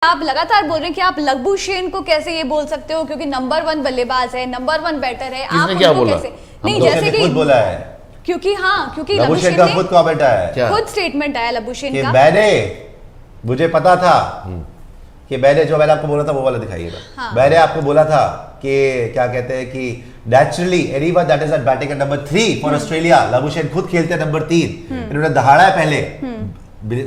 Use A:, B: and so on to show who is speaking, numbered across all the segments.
A: आप लगातार बोल रहे हैं कि आप लबुशेन को कैसे ये बोल सकते हो, क्योंकि नंबर 1 बल्लेबाज है, नंबर 1 बैटर है, आप
B: क्या
A: उनको
B: बोला?
A: कैसे नहीं, जैसे कि
C: खुद बोला है,
A: क्योंकि
C: लबुशेन का खुद कमेंट आया है,
A: खुद स्टेटमेंट आया लबुशेन
C: कि
A: का।
C: मैंने, मुझे पता था कि मैंने जो मैंने आपको बोला था वो वाला दिखाइएगा। मैंने आपको बोला था कि क्या कहते हैं कि naturally anyone that is at batting at number 3 for Australia, Labuschagne खुद खेलते हैं नंबर 3, इन्होंने दहाड़ा है पहले,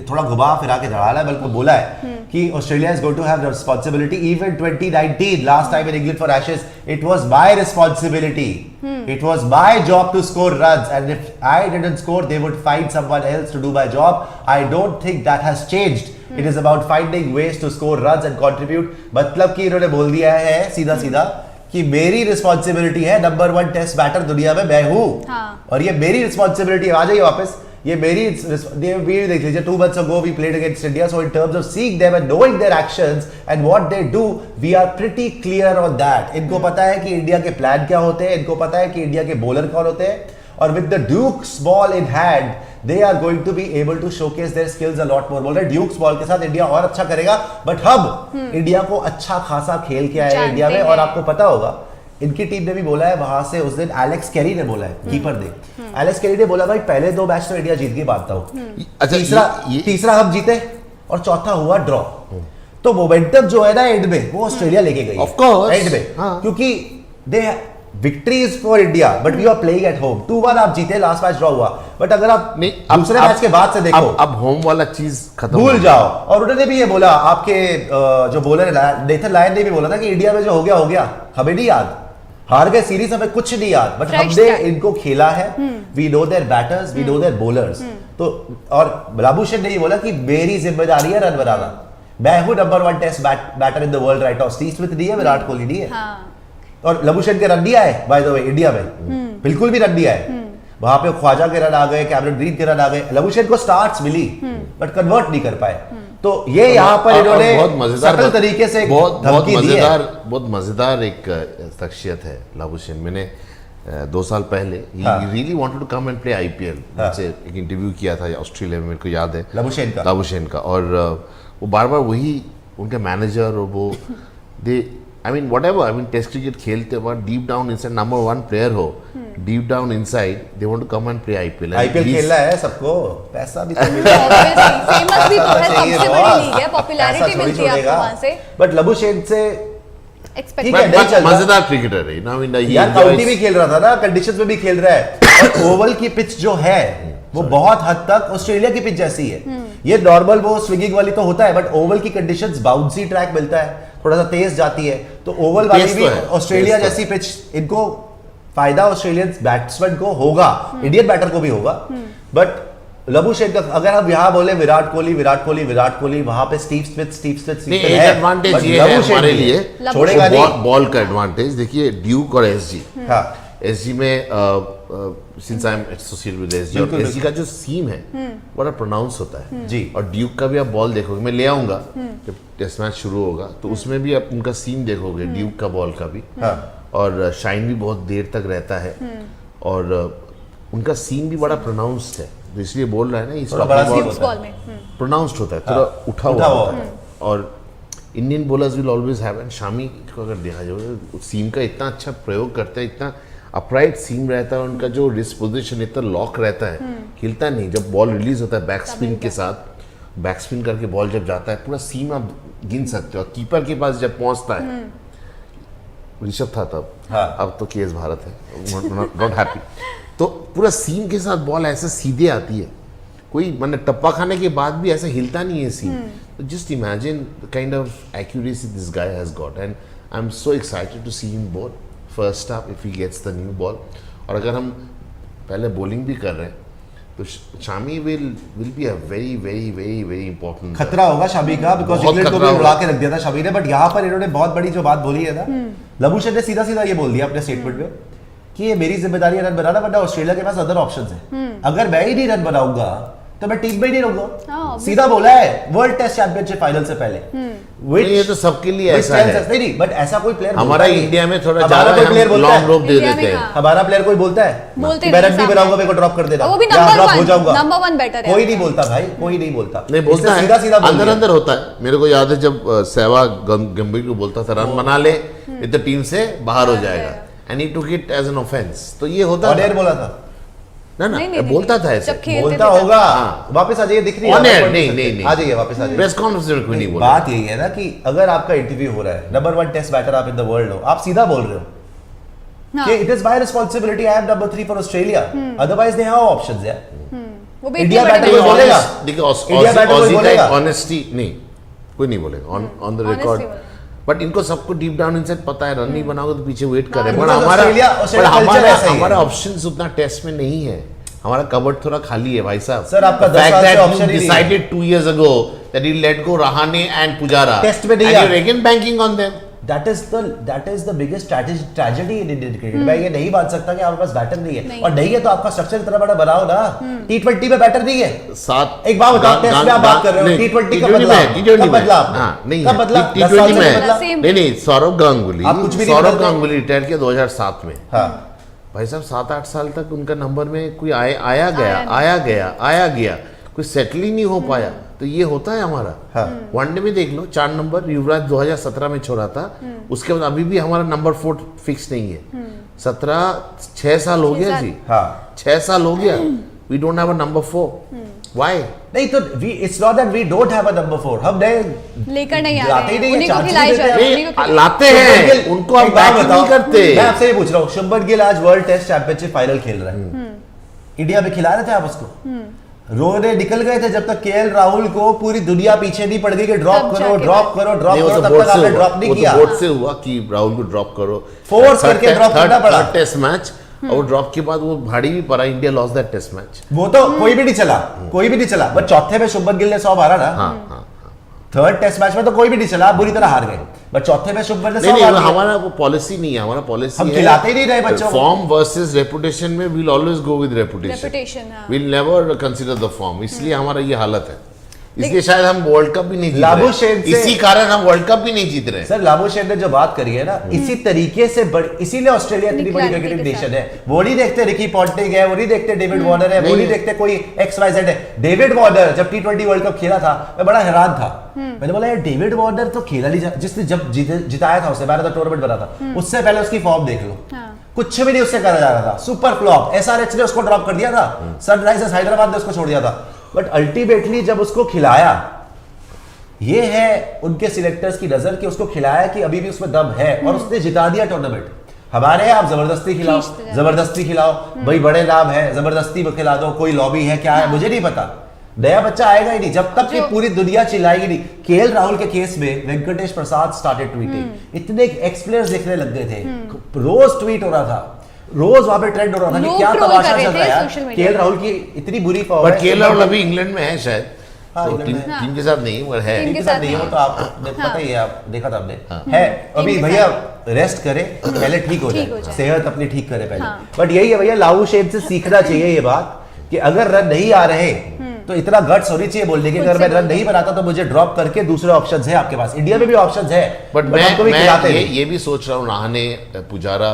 C: थोड़ा घुमा फिरा के दहाड़ा है, बल्कि बोला है कि Australia is going to have responsibility even 2019 last time in England for Ashes, it was my responsibility, it was my job to score runs and if I didn't score they would find someone else to do my job. I don't think that has changed, it is about finding ways to score runs and contribute. मतलब कि इन्होंने बोल दिया है सीधा सीधा कि मेरी रिस्पांसिबिलिटी है, नंबर 1 टेस्ट बैटर दुनिया में मैं हूं, और ये मेरी रिस्पांसिबिलिटी। आ जाइए वापस, ये मेरी देख लीजिए 2 months ago we played against India, so in terms of seeing them and knowing their actions and what they do, we are pretty clear on that. इनको पता है कि इंडिया के प्लान क्या होते हैं, इनको पता है कि इंडिया के बॉलर कौन होते हैं, और with the Duke's ball in hand they are going to be able to showcase their skills a lot more. बोल रहे Duke's ball के साथ इंडिया और अच्छा करेगा, बट हम इंडिया को अच्छा खासा खेल के आए इंडिया में। और आपको पता होगा इनकी टीम ने भी बोला है, वहां से उस दिन एलेक्स कैरी ने बोला है, कीपर ने, एलेक्स कैरी ने बोला भाई पहले 2 मैच तो इंडिया जीत के मानता हूं, अच्छा तीसरा हम जीते और चौथा हुआ ड्रॉ, तो मोमेंटम जो है ना एंड में वो ऑस्ट्रेलिया लेके गई
B: ऑफ कोर्स
C: एंड में, क्योंकि the victory is for India but we are playing at home. 2-1 आप जीते, लास्ट मैच ड्रॉ हुआ, बट अगर आप दूसरे मैच के बाद से देखो
B: अब होम वाला चीज खत्म
C: भूल जाओ। और उन्होंने भी ये बोला, आपके जो बॉलर नेथन लायन ने भी बोला था कि इंडिया में जो हो गया, हमें नहीं याद, हार गए सीरीज, हमें कुछ नहीं याद, बट हमने इनको खेला है, we know their batters, we know their bowlers. तो और लबुशेन ने ये बोला कि मेरी जिम्मेदारी है रन बनाना, मैं हूं number 1 test batter in the world right now, Steve Smith नहीं है, विराट कोहली नहीं है। और लबुशेन के रन नहीं आए बाय द वे इंडिया में, बिल्कुल भी रन नहीं आए, वहां पे ख्वाजा के रन आ गए, कैमरन ग्रीन के रन आ गए, लबुशेन को स्टार्ट्स मिली बट कन्वर्ट नहीं कर पाए। तो ये यहाँ पर इन्होंने बहुत मजेदार तरीके से
B: बहुत मजेदार एक शख्सियत है लबुशेन। मैंने 2 साल पहले he really wanted to come and play IPL, से एक इंटरव्यू किया था ऑस्ट्रेलिया में, मेरे को याद है लबुशेन का, और वो बार बार वही उनके मैनेजर और वो दे टेस्ट क्रिकेट खेलते वक्त deep down inside number 1 player हो, deep down inside they want to come and play IPL
C: खेलना है सबको, पैसा भी तो मिलता है,
A: फेमस भी तो है, सबसे बड़ी लीग है, पॉपुलैरिटी मिलती है आपको वहां से।
C: बट लबुशेन से
B: मजेदार क्रिकेटर है ना,
C: यार काउंटी भी खेल रहा था ना, कंडीशंस में भी खेल रहा है, और ओवल की पिच जो है वो बहुत हद तक ऑस्ट्रेलिया की पिच जैसी है। ये नॉर्मल वो स्विंगिंग वाली तो होता है, बट ओवल की कंडीशंस बाउंसी ट्रैक मिलता है, थोड़ा सा तेज जाती है, तो ओवल वाली भी ऑस्ट्रेलिया जैसी पिच, इनको फायदा ऑस्ट्रेलियन बैट्समैन को होगा, इंडियन बैटर को भी होगा। बट लबुशेन का अगर हम यहाँ बोले विराट कोहली, वहां पे स्टीव स्मिथ है,
B: एडवांटेज ये है हमारे लिए,
C: छोड़ेगा नहीं
B: बॉल का एडवांटेज। देखिए ड्यूक और एसजी में since I am associated with SG, और एसजी का जो सीम है बड़ा प्रोनाउंस होता है
C: जी,
B: और ड्यूक का भी आप बॉल देखोगे, मैं ले आऊंगा जब टेस्ट मैच शुरू होगा तो उसमें भी आप उनका सीम देखोगे, ड्यूक का बॉल का भी, और शाइन भी बहुत देर तक रहता है, और उनका सीम भी बड़ा प्रोनाउंस्ड है, तो इसलिए बोल रहा है ना, इस प्रोनाउंस्ड होता है, थोड़ा उठा हुआ होता है। और Indian bowlers will always have, and Shami को अगर देखा जाए सीम का इतना अच्छा प्रयोग करते हैं, इतना अपराइट सीम रहता है, उनका जो रिस्ट पोजीशन इतना लॉक रहता है, हिलता नहीं, जब बॉल रिलीज होता है बैक स्पिन के साथ, बैक स्पिन करके बॉल जब जाता है पूरा सीम आप गिन सकते हो, कीपर के पास जब पहुंचता है, ऋषभ था तब, अब तो केएस भारत है, नॉट हैप्पी, तो पूरा सीम के साथ बॉल ऐसे सीधे आती है, कोई मैंने टप्पा खाने के बाद भी ऐसा हिलता नहीं है सीम। तो just imagine the kind of accuracy this guy has got, and I am so excited to see him bowl first half if he gets the new ball. और अगर हम पहले बॉलिंग भी कर रहे हैं तो Shami will be a very very very very important,
C: खतरा होगा शामी का, बिकॉज़ इंग्लैंड को भी उड़ा के रख दिया था शामी ने। बट यहाँ पर इन्होंने बहुत बड़ी जो बात बोली है ना, लबुशेन ने सीधा सीधा ये बोल दिया अपने स्टेटमेंट में कि ये मेरी जिम्मेदारी है रन बनाना, वरना ऑस्ट्रेलिया के पास अदर ऑप्शंस है, अगर मैं ही नहीं रन बनाऊंगा तो मैं टीम में ही नहीं
A: हाँ,
C: रहूंगा। सीधा बोला है वर्ल्ड टेस्ट चैंपियनशिप फाइनल से पहले।
B: नहीं, ये तो सबके लिए ऐसा है।
C: नहीं, बट ऐसा कोई प्लेयर
B: हमारा इंडिया में थोड़ा
C: हमारा
B: ज्यादा
C: कोई प्लेयर
B: हम
C: बोलता
B: लॉन्ग
C: है,
B: रोप दे
A: इंडिया में
B: देते हैं।
A: हाँ।
C: हमारा प्लेयर कोई बोलता है
A: बोलते
C: मैं
A: नहीं
C: रन नहीं
A: सामने।
C: बनाऊंगा, मेरे को ड्रॉप कर देना,
A: वो भी
C: या
A: नंबर
C: ड्रॉप हो
A: वन,
C: जाऊंगा।
A: नंबर वन बैटर है।
C: कोई नहीं बोलता भाई, कोई नहीं बोलता।
B: नहीं बोलता
C: इसने
B: है,
C: सीधा सीधा बोल
B: अंदर
C: दिया।
B: अंदर होता है। मेरे को याद है जब सहवाग गंभीर को बोलता था रन बना ले, नहीं तो टीम से बाहर हो जाएगा, and he took it as an offence. तो ये होता
C: ऑन एयर
B: था
C: बोला था,
B: ना
A: नहीं, नहीं,
B: बोलता
A: नहीं,
B: था ऐसे,
A: जब खेलते
C: बोलता
A: थे
C: होगा।
B: हाँ।
C: वापस आ जाइए, दिख रही है
B: ऑन एयर
C: आपको,
B: नहीं नहीं नहीं
C: आ जाइए वापस आ जाइए।
B: प्रेस कॉन्फ्रेंस में कोई नहीं बोला।
C: बात यही है ना कि अगर आपका इंटरव्यू हो रहा है, नंबर 1 टेस्ट बैटर आप इन द वर्ल्ड हो, आप सीधा बोल रहे हो
A: हाँ,
C: कि it is my responsibility, I am number 3 for Australia, otherwise they have options यार।
A: वो भी
C: इंडिया
A: इतने
C: बैटर
A: बड़े
C: कोई बोलेगा?
B: देखिए
C: इंडिया बैटर कोई बोलेगा?
B: ऑनेस्टी नहीं, कोई नहीं बोलेगा on the record.
A: Honestly
B: but इनको सबको डीप डाउन इनसाइड पता है, रन नहीं बनाओगे तो पीछे वेट कर रहे हैं।
C: हाँ,
B: बट
C: because
B: हमारा
C: ऑस्ट्रेलिया culture ऐसा ही है।
B: हमारा ऑप्शंस उतना टेस्ट में नहीं है, हमारा कबर्ड थोड़ा खाली है भाई साहब।
C: सर, आपका 10 साल से option ही नहीं है।
B: Decided 2 years ago that you let go Rahane and Pujara,
C: Test में नहीं
B: and
C: है।
B: you're again banking on them।
C: That is the biggest tragedy in Indian cricket। मैं ये नहीं मान सकता कि आपके पास बैटर नहीं है, और नहीं है तो आपका स्ट्रक्चर इतना बड़ा बनाओ ना। T20 में बैटर नहीं है।
B: सात
C: एक बात बताओ, टेस्ट में आप बात कर रहे हो, T20 कब बदला? कब बदला आपने?
B: हाँ, नहीं
C: कब बदला?
B: T20
C: 10 साल से
B: में
C: बदला?
B: नहीं नहीं सौरव गांगुली,
C: आप कुछ भी नहीं
B: सौरव
C: बदलते।
B: गांगुली रिटायर किया 2007 में।
C: हाँ,
B: भाई साहब 7-8 साल तक उनका नंबर में कोई आया गया, कोई सेटल ही नहीं हो पाया। तो ये होता है हमारा।
C: हाँ।
B: वनडे में देख लो 4 नंबर युवराज 2017 में छोड़ा था, उसके बाद अभी भी हमारा नंबर 4 फिक्स नहीं है। 6 साल हो गया जी,
C: हाँ।
B: 6 साल हो गया, we don't have a number 4। Why?
C: नहीं तो it's not that we don't have a number 4, हम नए
A: लेकर नहीं आ
C: लाते ही
A: रहे
C: नहीं
A: हैं,
C: है,
A: उन्हीं को
C: चांस
A: खिलाए
C: नहीं
A: जा
C: देते
A: रहे हैं,
C: हैं।
A: उन्हीं को खिलाए।
B: लाते
C: शुभमन
B: हैं,
C: गिल,
B: उनको हम
C: एक बात
B: बैटिंग
C: बताओ,
B: नहीं करते।
C: मैं आपसे ये पूछ रहा हूँ, शुभमन गिल आज वर्ल्ड टेस्ट चैंपियनशिप फाइनल खेल रहा है, इंडिया में खिला रहे थे आप उसको? रोने निकल गए थे जब तक केएल राहुल को पूरी दुनिया पीछे नहीं पड़ गई कि ड्रॉप
A: तब
C: करो
A: जाके
C: ड्रॉप करो ड्रॉप
B: नहीं, वो
C: करो,
B: तो
C: तब
B: बोर्ड
C: तक
B: से
C: आपने
B: हुआ,
C: ड्रॉप नहीं
B: वो तो
C: किया।
B: बोर्ड से हुआ कि राहुल को ड्रॉप करो,
C: Force करके drop करना पड़ा।
B: टेस्ट मैच, और वो ड्रॉप के बाद वो भारी भी पड़ा, India loss that test match.
C: वो तो कोई भी नहीं चला, कोई भी नहीं चला, बट चौथे में शुभमन गिल ने 100 मारा ना।
B: हाँ।
C: थर्ड टेस्ट मैच में तो कोई भी नहीं चला, आप बुरी तरह हार गए, बट चौथे में शुभमन ने 100
B: नहीं
C: मार
B: नहीं,
C: दिया।
B: हमारा वो पॉलिसी नहीं है, हमारा पॉलिसी
C: हम
B: है
C: खिलाते ही नहीं रहे बच्चों को।
B: फॉर्म वर्सेस रेपुटेशन में we'll always go with reputation,
A: Reputation, हाँ।
B: We'll never consider the form. इसलिए हमारा ये हालत है, इसलिए शायद हम वर्ल्ड कप भी नहीं जीत
C: लाबुशेन
B: रहे,
C: से-
B: इसी कारण हम वर्ल्ड कप भी नहीं जीत रहे।
C: सर लाबुशेन ने जो बात करी है ना, इसी तरीके से इसीलिए ऑस्ट्रेलिया इतनी बड़ी
A: Clarity
C: क्रिकेट
A: के
C: नेशन है। वो नहीं देखते रिकी पॉन्टिंग है, वो नहीं देखते डेविड वार्नर है, वो नहीं देखते कोई XYZ है। डेविड वार्नर जब T20 वर्ल्ड कप खेला था, मैं बड़ा हैरान था। मैंने बोला यार डेविड वार्नर तो खेला नहीं, जिसने जब जिताया था उसे, मैंने तो टूर्नामेंट बना था, उससे पहले उसकी फॉर्म देख लो, कुछ भी नहीं उससे करा जा रहा था, सुपर फ्लॉप। SRH ने उसको ड्रॉप कर दिया था, सनराइजर्स हैदराबाद ने उसको छोड़ दिया था, बट अल्टीमेटली जब उसको खिलाया, ये है उनके सिलेक्टर्स की नजर कि उसको खिलाया कि अभी भी उसमें दम है, और उसने जिता दिया टूर्नामेंट। हमारे आप जबरदस्ती खिलाओ,
A: खींचते जाओ।
C: जबरदस्ती खिलाओ, भाई बड़े नाम है, जबरदस्ती खिला दो, कोई लॉबी है क्या है मुझे नहीं पता, नया बच्चा आएगा ही नहीं जब तक कि पूरी दुनिया चिल्लाएगी नहीं। केएल राहुल के केस में वेंकटेश प्रसाद स्टार्टेड ट्वीटिंग, इतने एक्स प्लेयर्स दिखने लग गए थे, रोज ट्वीट हो रहा था, रोज वहां पे ट्रेंड हो रहा था कि
A: लोग
C: क्या
A: troll
C: तमाशा
A: कर रहे
C: चल
A: थे
C: रहा है
A: social
C: यार,
A: media
C: केएल
A: पे।
C: राहुल की इतनी बुरी फॉर्म
B: बट केएल राहुल अभी इंग्लैंड में है शायद,
C: हाँ,
B: तो
C: इंग्लैंड
B: टीम
C: में।
B: टीम के साथ नहीं, मगर है।
A: टीम के
C: के साथ
A: साथ
C: नहीं हो
A: नहीं।
C: तो आपको पता ही है, आप देखा था आपने है अभी
A: के
C: भैया रेस्ट करे पहले, ठीक हो
A: ठीक हो
C: जाए,
A: जाए।
C: सेहत अपनी ठीक करे पहले।
A: हाँ।
C: बट यही है भैया, लाबुशेन से सीखना चाहिए ये बात कि अगर रन नहीं आ रहे तो इतना गट्स होनी चाहिए बोलने की, अगर मैं रन नहीं बनाता तो मुझे ड्रॉप करके दूसरे ऑप्शंस है आपके पास, इंडिया में भी ऑप्शंस है,
B: बट
C: हमको भी
B: मैं
C: खिलाते नहीं।
B: ये भी सोच रहा हूँ, रहाणे, पुजारा,